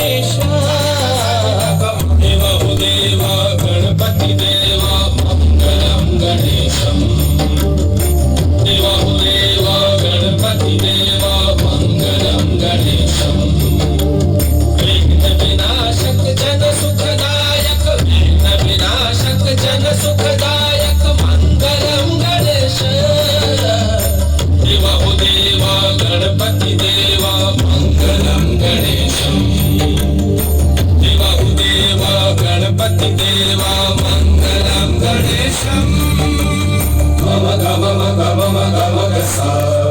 गणेश देव गणपती देवा मंगलम गणेशम देव गणपती देवा मंगलम गणेशम विघ्न विनाशक जन सुखदायक विघ्न विनाशक जन सुखदायक मंगलम गणेश देव गणपती देवा मंगलम गणेशम देव गणपती देवा मंगलम गणेशम गम गम गम गम गम सा